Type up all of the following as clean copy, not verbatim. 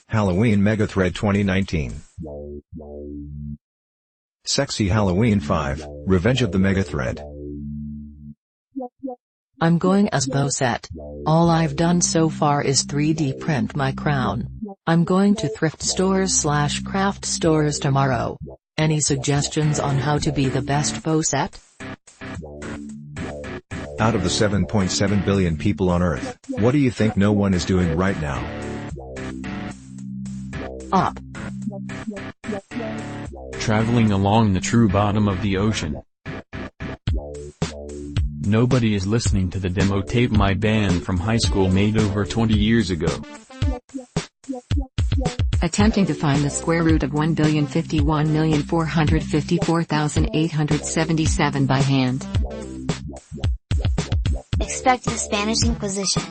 Halloween Megathread 2019. Sexy Halloween 5, Revenge of the Megathread. I'm going as Bosette. All I've done so far is 3D print my crown. I'm going to thrift stores/craft stores tomorrow. Any suggestions on how to be the best Bosette? Out of the 7.7 billion people on Earth, what do you think no one is doing right now? Up. Traveling along the true bottom of the ocean. Nobody is listening to the demo tape my band from high school made over 20 years ago. Attempting to find the square root of 1,051,454,877 by hand. Expect the Spanish Inquisition.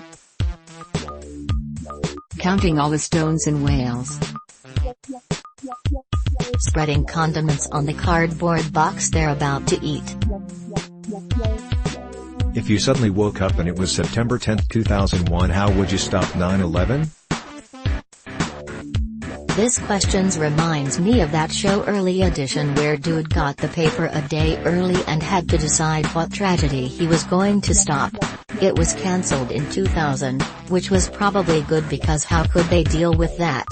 Counting all the stones in Wales. Spreading condiments on the cardboard box they're about to eat. If you suddenly woke up and it was September 10, 2001, how would you stop 9/11? This questions reminds me of that show Early Edition where dude got the paper a day early and had to decide what tragedy he was going to stop. It was cancelled in 2000, which was probably good because how could they deal with that?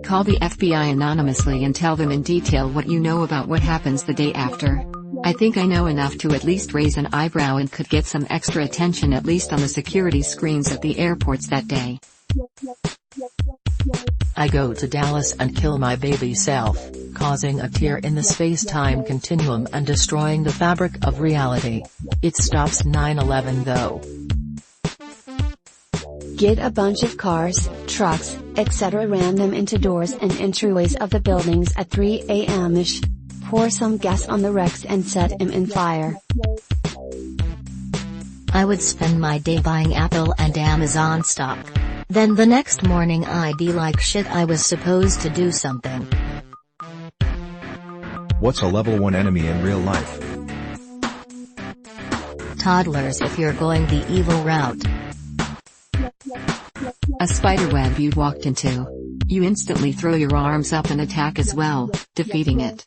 Call the FBI anonymously and tell them in detail what you know about what happens the day after. I think I know enough to at least raise an eyebrow and could get some extra attention at least on the security screens at the airports that day. I go to Dallas and kill my baby self, causing a tear in the space-time continuum and destroying the fabric of reality. It stops 9/11 though. Get a bunch of cars, trucks, etc. ram them into doors and entryways of the buildings at 3 a.m.ish. Pour some gas on the wrecks and set them in fire. I would spend my day buying Apple and Amazon stock. Then the next morning I'd be like shit, I was supposed to do something. What's a level 1 enemy in real life? Toddlers if you're going the evil route. A spiderweb you walked into. You instantly throw your arms up and attack as well, defeating it.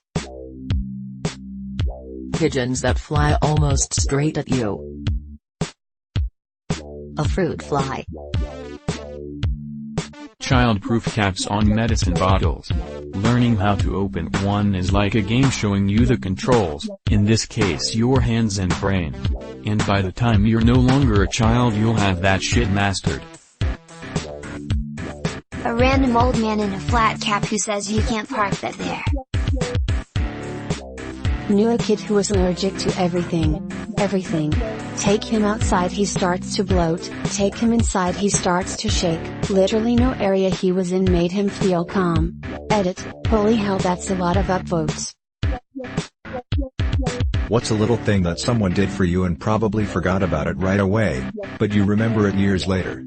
Pigeons that fly almost straight at you. A fruit fly. Child-proof caps on medicine bottles. Learning how to open one is like a game showing you the controls, in this case your hands and brain. And by the time you're no longer a child you'll have that shit mastered. A random old man in a flat cap who says you can't park that there. Knew a kid who was allergic to everything. Everything. Take him outside he starts to bloat, take him inside he starts to shake, literally no area he was in made him feel calm. Edit, holy hell that's a lot of upvotes. What's a little thing that someone did for you and probably forgot about it right away, but you remember it years later?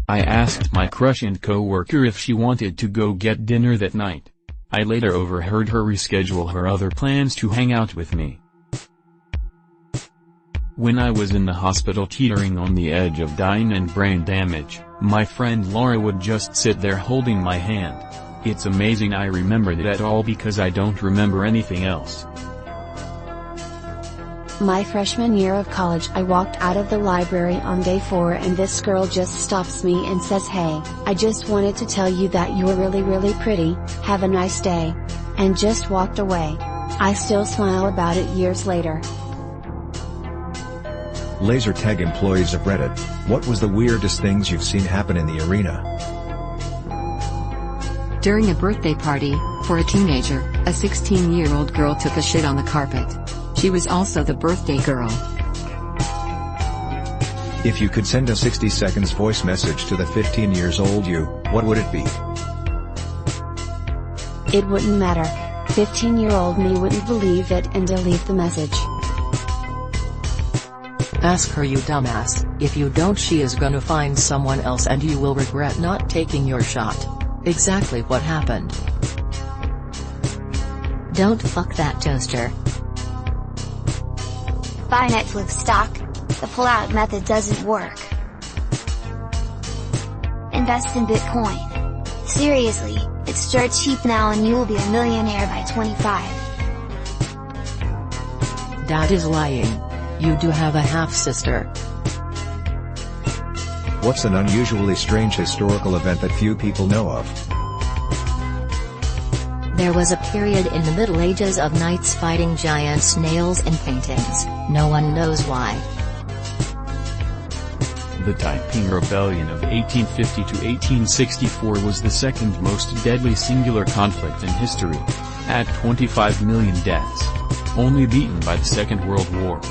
I asked my crush and co-worker if she wanted to go get dinner that night. I later overheard her reschedule her other plans to hang out with me. When I was in the hospital teetering on the edge of dying and brain damage, my friend Laura would just sit there holding my hand. It's amazing I remembered it all because I don't remember anything else. My freshman year of college I walked out of the library on day 4 and this girl just stops me and says, "Hey, I just wanted to tell you that you're really pretty, have a nice day." And just walked away. I still smile about it years later. Laser tag employees of Reddit, what was the weirdest things you've seen happen in the arena? During a birthday party, for a teenager, a 16-year-old girl took a shit on the carpet. She was also the birthday girl. If you could send a 60 seconds voice message to the 15 years old you, what would it be? It wouldn't matter. 15-year-old me wouldn't believe it and delete the message. Ask her, you dumbass. If you don't, she is gonna find someone else and you will regret not taking your shot. Exactly what happened. Don't fuck that toaster. Buy Netflix stock. The pull-out method doesn't work. invest in Bitcoin. Seriously, it's dirt cheap now and you will be a millionaire by 25. Dad is lying. You do have a half-sister. What's an unusually strange historical event that few people know of? There was a period in the Middle Ages of knights fighting giant snails in paintings. No one knows why. The Taiping Rebellion of 1850 to 1864 was the second most deadly singular conflict in history, at 25 million deaths, only beaten by the Second World War.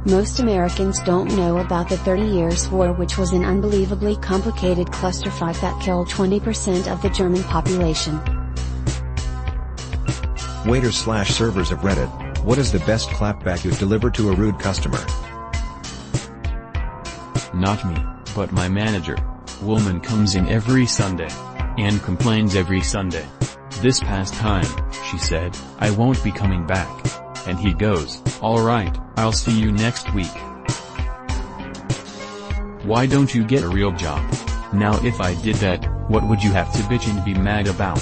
Most Americans don't know about the 30 Years' War, which was an unbelievably complicated clusterfuck that killed 20% of the German population. Waiters/servers of Reddit, what is the best clapback you've delivered to a rude customer? Not me, but my manager. Woman comes in every Sunday. And complains every Sunday. This past time, she said, I won't be coming back. And he goes, alright, I'll see you next week. Why don't you get a real job? Now if I did that, what would you have to bitch and be mad about?